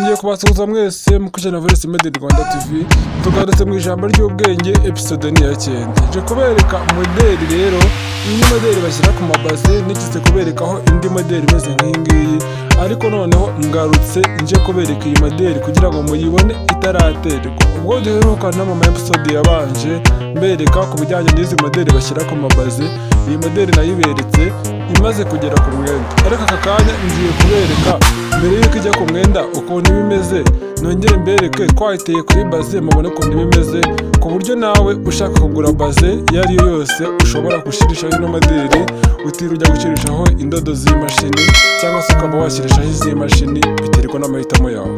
nongeye kubasuhuza mwese mukurikirana Voice Made in Rwanda TV. Tugarutse mu ijambo ry'ubwenge episode ni ya 9. Nje kubereka modeli rero, iyi modeli bashyira ku mabaze, nigize kuberekaho indi modeli imeze nk'ingiyi, ariko noneho ngarutse nje kubereka iyi modeli kugira ngo muyibone itaraterwa. Ubwo duheruka no mu episode yabanje mbereka ku bijyanye n'izi modeli bashyira ku mabaze, iyi modeli nayiberetse imaze kugera ku mwenda, ariko aka kanya ngiye kubereka mbere yuko ijya ku mwenda ukuntu bimeze, nongere mbereke twayiteye kuri baze mubone ukuntu bimeze, ku buryo nawe ushaka kugura baze iyo ari yo yose ushobora gushirishaho ino modeli, utiriwe ujya gushyirishaho indodo z'imashini cyangwa se ukaba washyirishaho iz'imashini, biterwa n'amahitamo yawe.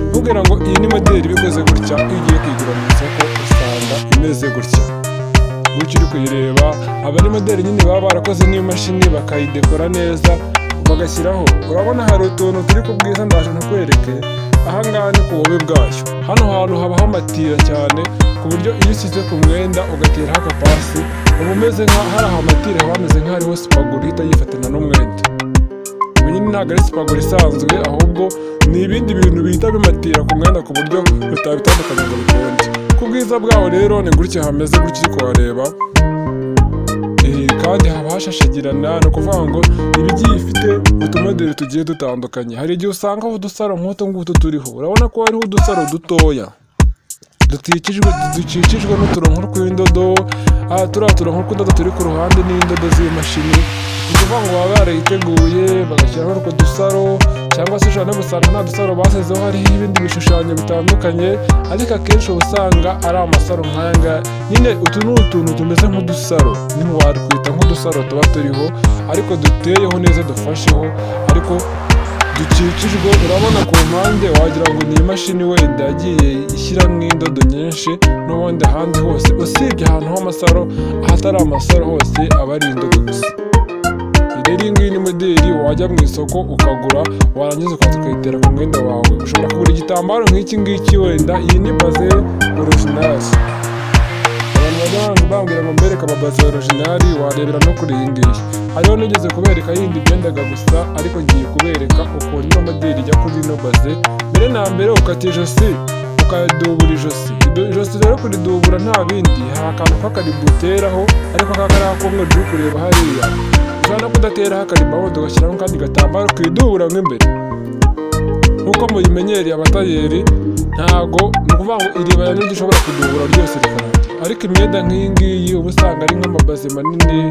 Ntubwira ngo iyi ni modeli bikoze gutya, iyo ugiye kuyigura mu isoko usanga imeze gutya gutya uri kuyireba. Aba ari modeli nyine baba barakoze n'imashini bakayidekora neza bagashyiraho, urabona hari utuntu turi ku bwiza, ndaje ntukwereke. Ahangaha ni ku bubi bwayo, hano hantu habaho amatira cyane, ku buryo iyo usize ku mwenda ugateraho agapasi uba umeze nk'aho hari amatira, haba hameze nk'aho hariho sipaguru ihita yifatana n'umwenda. Ubu nyine ntabwo ari sipaguru isanzwe, ahubwo ni ibindi bintu bihita bimatira ku mwenda ku buryo bitabitandukanya ngo bikonje. Ku bwiza bwawo rero ni gutya hameze, gutya uri kuhareba, kandi haba hashashagirana. Ni ukuvuga ngo ibigiye ifite utumodeli tugiye dutandukanye. Hari igihe usanga udusaro nk'utu ngutu turiho, urabona ko hariho udusaro dutoya dukikijwe n'uturongo tw'indodo. Turiya turongo tw'indodo turi ku ruhande n'indodo z'imashini. Ni ukuvuga ngo baba barayiteguye bagashyiraho utwo dusaro, cyangwa se ushobora no gusanga nta dusaro basizeho, hariho ibindi bishushanyo bitandukanye, ariko akenshi uba usanga ari amasaro nk'aya ngaya. Nyine utu ni utuntu tumeze nk'udusaro, ntiwatwita nk'udusaro tuba turiho, ariko duteyeho neza, dufasheho, ariko dukikijwe. Urabona ku mpande wagira ngo ni imashini wenda yagiye ishyiramo indodo nyinshi, n'ubundi ahandi hose usibye ahantu h'amasaro, ahatari amasaro hose aba ari indodo gusa. Rero iyi ngiyi ni modeli wajya mu isoko ukagura, warangiza ukaza ukayitera ku mwenda wawe. Ushobora kugura igitambaro nk'iki ngiki, wenda iyi ni baze originali. Abantu bajya bambwira ngo mbereke amabaze originali, warebera no kuri iyi ngiyi. Hariho nigeze kubereka yindi byendaga gusa, ariko ngiye kubereka ukuntu ino modeli ijya kuri ino baze. Mbere na mbere ukata ijosi, ukadubura ijosi. Ijosi rero kuridubura nta bindi, hari akantu k'akaribu uteraho, ariko kakariya kumwe uri kureba hariya, ushobora kudateraho akaribu ahubwo ugashyiraho akandi gatambaro ukidubura nk'imbere nk'uko muyimenyereye abatayeri. Ntago ni ukuvuga ngo iriba niryo ushobora kudubura ryose rikarangira, ariko imyenda nk'iyi ngiyi uba usanga ari nk'amabaze manini,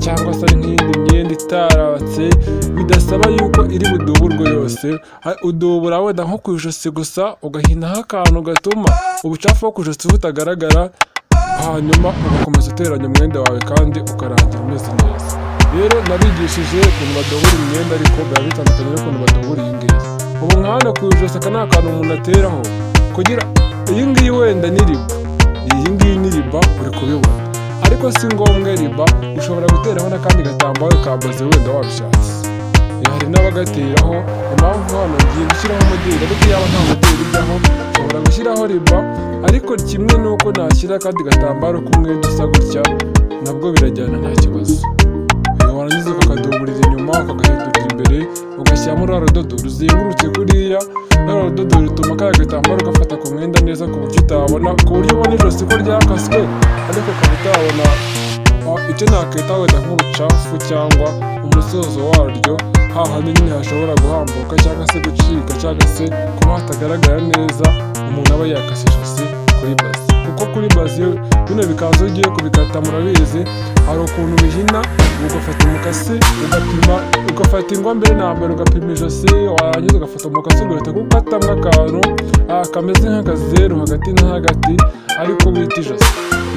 cyangwa se ari nk'iyindi myenda itaratse, bidasaba yuko iri buduburwe yose. Udubura wenda nko ku ijosi gusa, ugahinaho akantu gatuma ubucafu bwo ku ijosi butagaragara, hanyuma ugakomeza uteranya umwenda wawe kandi ukarangira umeze neza. Rero nabigishije ukuntu badubura imyenda, ariko biba bitandukanye n'ukuntu badubura iyi ngiyi. Ubu nka hano ku ijosi aka ni akantu umuntu ateraho kugira, iyi ngiyi wenda ni riba, iyi ngiyi ni riba uri kubibona, ariko si ngombwa riba, ushobora guteraho n'akandi gatambaro ka baze wenda wabishatse. Hari n'abagateraho. Impamvu hano ngiye gushyiraho modeli, ariko yaba nta modeli ijyaho ushobora gushyiraho riba, ariko kimwe n'uko nashyira akandi gatambaro k'umwenda usa gutya, nabwo birajyana nta kibazo. Warangiza ukakaduburira inyuma, ukagahindurira imbere, ugashyiramo rwa rudodo ruzengurutse kuriya. Rwa rudodo rutuma kaya gatambaro gafata ku mwenda neza, ku buryo utabona, ku buryo ubona ijosi ko ryakaswe, ariko ukaba utabona icyo nakita wenda nk'ubucafu cyangwa umusozo waryo, hahandi nyine hashobora guhambuka cyangwa se gucika, cyangwa se kuba hatagaragara neza umuntu aba yakase ijosi kuri baze. Kuko kuri baze bino bikanzu ugiye kubikata, murabizi hari ukuntu bihina, ugafata umukasi ugapima, ugafata ingwa mbere na mbere ugapima ijosi, warangiza ugafata umukasi ugahita gukatamo akantu kameze nk'akazeru hagati na hagati, ariko wita ijosi.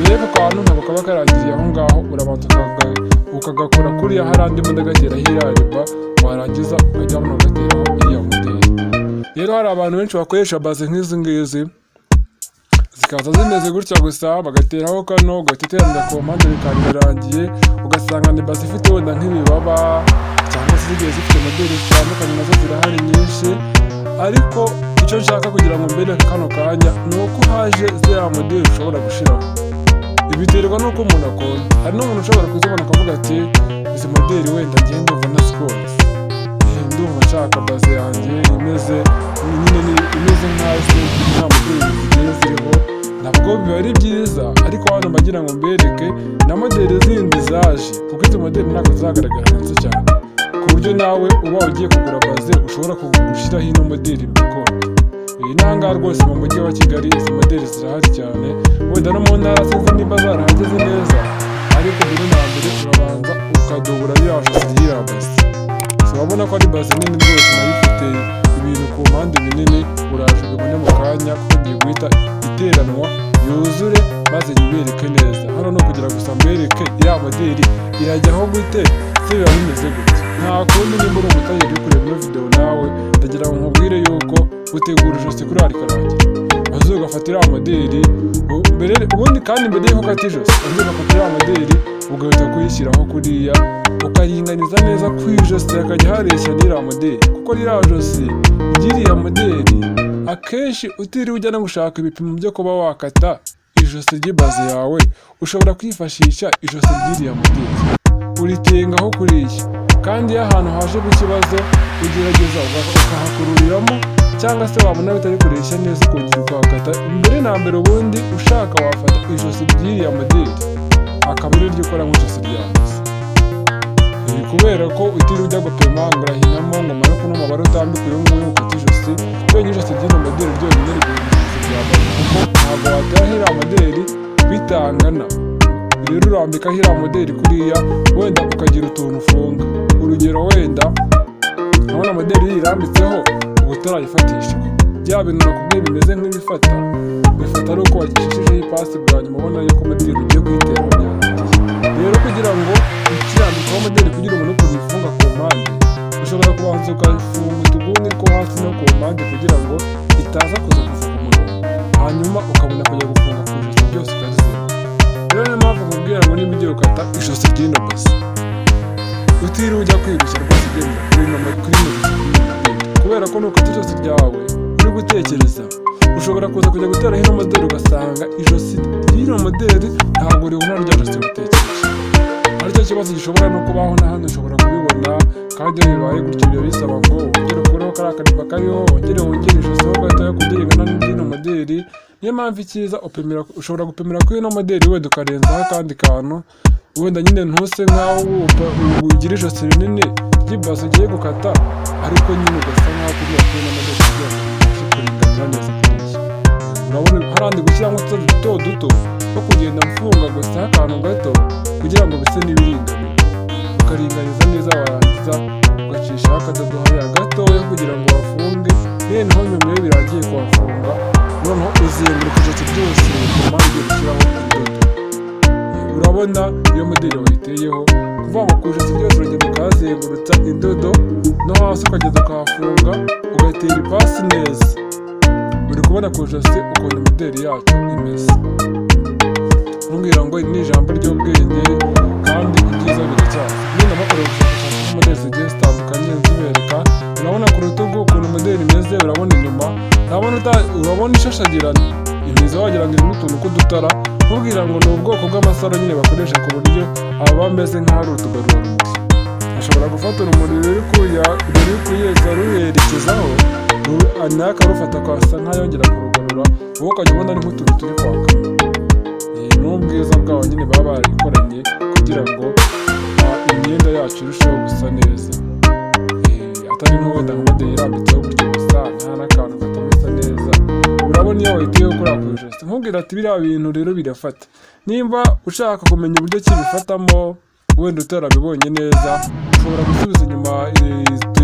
Rero ako kantu ntabwo kaba karangiriye aho ngaho, urabanza ukagakora kuriya, hari andi mundi agateraho iriya riba, warangiza ukajyamo ugateraho iriya modeli. Rero hari abantu benshi bakoresha baze nk'izi ngizi, zikaza zimeze gutya gusa, bagateraho kano, ugahita uteranya ku mpande bikaba birangiye, ugasanga ni baze ifite wenda nk'ibibaba, cyangwa se zigiye zifite modeli zitandukanye, nazo zirahari nyinshi. Ariko icyo nshaka kugira ngo mbereke kano kanya ni uko haje ziriya modeli ushobora gushyiraho. Biterwa n'uko umuntu akunda. Hari n'umuntu ushobora kuzibona akavuga ati izi modeli wenda ngiye ndumva na siporo, ndumva nshaka baze yanjye imeze azagaragara neza cyane, ku buryo nawe uba ugiye kugura baze ushobora gushyiraho ino modeli bigakunda. Iyi n'ahangaha rwose mu mujyi wa Kigali izi modeli zirahari cyane, wenda no mu ntara sinzi nimba zarahageze neza, ariko mbere na mbere urabanza ukadubura ririya josi ry'iriya base. Urabona ko ari base nini rwose nayo ifite ibintu ku mpande binini, uraje ubibone mu kanya kuko ngiye guhita iteranwa yuzure maze nyibereke neza. Hano no kugira gusa mbereke iriya modeli irajyaho gute se biba bimeze gute. Nta kundi nimba uri umutayeri uri kureba ino video nawe ndagira ngo nkubwire yuko utegura ijosi kuri Arikarangira, maze ugafata iriya modeli ubundi kandi mbere y'uko ukata ijosi ugafata iriya modeli ugahita kuyishyiraho kuriya ukaringaniza neza ku ijosi hakajya hareshya n'iriya modeli, kuko ririya josi ry'iriya modeli akenshi utiriwe ujya no gushaka ibipimo byo kuba wakata ijosi ry'ibazi yawe, ushobora kwifashisha ijosi ry'iriya modeli uritengaho kuriya, kandi iyo ahantu haje ikibazo ugerageza ukahakururiramo, cyangwa se wabona bitari kureshya neza ukongera ukahakata. Mbere na mbere ubundi ushaka wafata ijosi ry'iriya modeli akaba ari ryo ukora nk'ijosi rya base, kubera ko utiriwe ujya gupima ngo urahinamo ngo umare kuno mubare utambika uyu nguyu ukata ijosi, wenyine ijosi ry'ino modeli ryonyine riguha ijosi rya base, kuko ntabwo wateraho iriya modeli bitangana. Rero urambikaho iriya modeli kuriya wenda ukagira utuntu ufunga, urugero wenda urabona modeli yirambitseho uba utarayifatisha, bya bintu nakubwiye bimeze nk'ibifata bifata ari uko wagishishijeho ipasi bwa nyuma ubona yuko modeli ugiye kuyitera byarangiye. Rero kugira ngo ukirambikaho modeli kugira umuntu ukuntu uyifunga ku mpande, ushobora kubanza ukayifunga utuguni two hasi no ku mpande kugira ngo itaza kuza kuva ku murongo, hanyuma ukabona kujya gufunga ku ijosi byose ukarizera. Rero niyo mpamvu nkubwira ngo niba ugiye gukata ijosi ry'ino base utiriwe ujya kwirushya rwose ugenda kuri ino modeli, kubera ko nukata ijosi ryawe uri gutekereza ushobora kuza kujya guteraho ino modeli ugasanga ijosi ry'ino modeli ntabwo ribona rya josi utekereje. Aricyo kibazo gishobora no kubaho na hano ushobora kubibona, kandi iyo bibaye gutyo biba bisaba ngo wongere ukureho kariya kadiba kariho wongere ijosi ho ugahita kudirigana n'ino modeli. Niyo mpamvu icyiza ushobora gupimira kuri ino modeli wenda ukarenzaho akandi kantu, wenda nyine ntuse nk'aho ugira ijosi rinini ry'ibase ugiye gukata, ariko nyine ugasa nk'aho kugira kuri ino modeli kugira ngo ubashe kuringanira neza kuriya. Urabona harandi gushyiramo utudodo duto duto no kugenda mfunga gusa akantu gato kugira ngo bise n'ibiringanire, ukaringaniza neza warangiza ugacishaho akadodo hariya gatoya kugira ngo wafunge. Noneho nyuma iyo birangiye kuhafunga noneho uzenguruka ijosi byose ku mpande ugiye gushyiraho utudodo. Urabona iyo modeli wayiteyeho kuva ngo ku ijosi ryose uragenda ukahazengurutsa indodo no hasi ukagenda ukahafunga ugatera ipasi neza. Uri kubona ku ijosi ukuntu modeli yacu imeze. Ntumbwira ngo iri ni ijambo ry'ubwenge kandi ibyiza biracyaza. Niba bakorera ubushakashatsi ku modeli zigiye zitandukanye nzibereka, urabona ku rutugu ukuntu modeli imeze, urabona inyuma urabona ishashagirana imizi wagira ngo irimo utuntu tw'udutara, nkubwira ngo ni ubwoko bw'amasaro nyine bakoresha ku buryo aba bameze nk'ahari utugarurarumuri. Ashobora gufata urumuri ruri kuyeza ruherekezaho nawe akarufata akasa nk'ayongera kurugarura, wowe ukajya ubona ari nk'utuntu turi kwaka. Ni ubwiza bwawo nyine baba barikoranye kugira ngo imyenda yacu irusheho gusa neza, atari nko wenda nka modeli irambitseho gutyo gusa nta n'akantu gatuma isa neza. Urabona iyo wahitiyeho kuriya ku ijosi, nkubwira ati biriya bintu rero birafata. Nimba ushaka kumenya uburyo ki bifatamo wenda utarabibonye neza, ushobora gusubiza inyuma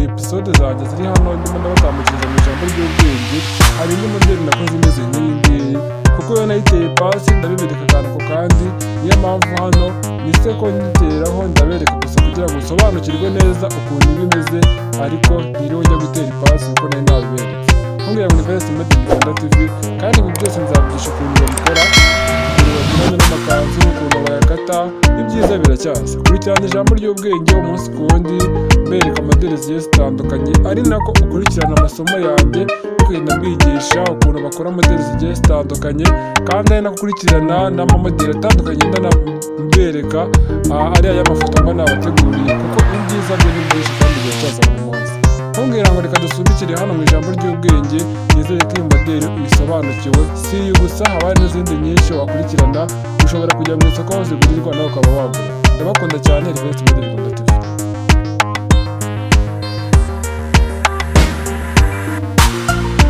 episode zanjye ziri hano ndimo ndabatambukiriza mu ijambo ry'ubwenge. Hari indi modeli nakoze imeze nk'iyi ngiyi, kuko iyo nayiteye pasi ndabibereka akantu ku kandi. Niyo mpamvu hano nise ko nyiteraho ndabereka gusa kugira ngo usobanukirwe neza ukuntu iba imeze, ariko ntiriwe njya gutera ipasi kuko nari nabiberetse. Nkubwira ngo ni Best Made in Rwanda TV, kandi ibi byose nzavugisha ukuntu babikora, ukuntu bagiranye n'amakanzu, ukuntu bayakata, ibyiza biracyaza. Kurikirana ijambo ry'ubwenge umunsi ku wundi mbereka modeli zigiye zitandukanye, ari nako ukurikirana amasomo yanjye kugenda mbigisha ukuntu bakora modeli zigiye zitandukanye, kandi ari nako ukurikirana n'amamodeli atandukanye mbereka ariya y'amafoto mba nabateguriye, kuko ibyiza byo ni byinshi kandi biracyaza buri munsi. Nkubwira ngo reka dusubikire hano mu ijambo ry'ubwenge, nizere ko iyi modeli uyisobanukiwe. Si iyi gusa, haba hari n'izindi nyinshi wakurikirana. Ushobora kujya mu isoko aho zigurirwa nawe ukaba wagura. ndabakunda cyane. Rivete Media Rwanda TV.